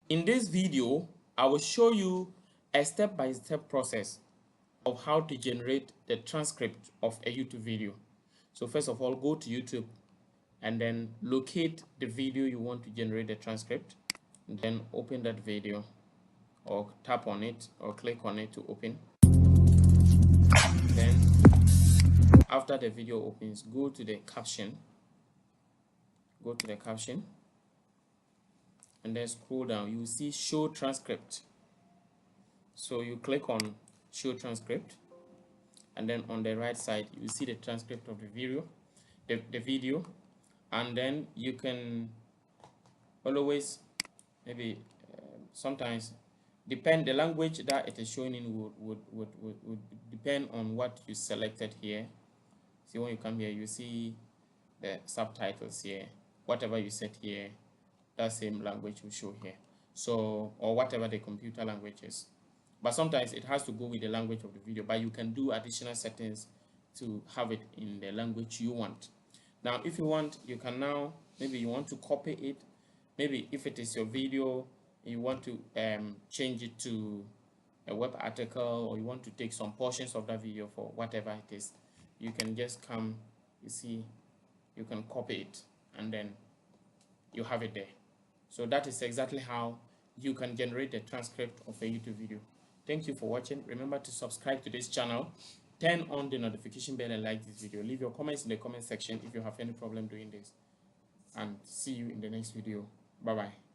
In this video, I will show you a step-by-step process of how to generate the transcript of a YouTube video. So first of all, go to YouTube and then locate the video you want to generate the transcript. Then open that video or tap on it or click on it to open. Then after the video opens, go to the caption. Go to the caption and then scroll down. You will see show transcript. So you click on show transcript, and then on the right side you see the transcript of the video, and then you can always maybe sometimes depend the language that it is showing in would depend on what you selected here. See, when you come here you see the subtitles here. Whatever you set here, that same language will show here. So, or whatever the computer language is. But sometimes it has to go with the language of the video, but you can do additional settings to have it in the language you want. Now, if you want, you can now, maybe you want to copy it. Maybe if it is your video, you want to change it to a web article, or you want to take some portions of that video for whatever it is, you can just come, you see, you can copy it and then you have it there. So that is exactly how you can generate a transcript of a YouTube video. Thank you for watching. Remember to subscribe to this channel, turn on the notification bell and like this video. Leave your comments in the comment section if you have any problem doing this. And see you in the next video. Bye bye.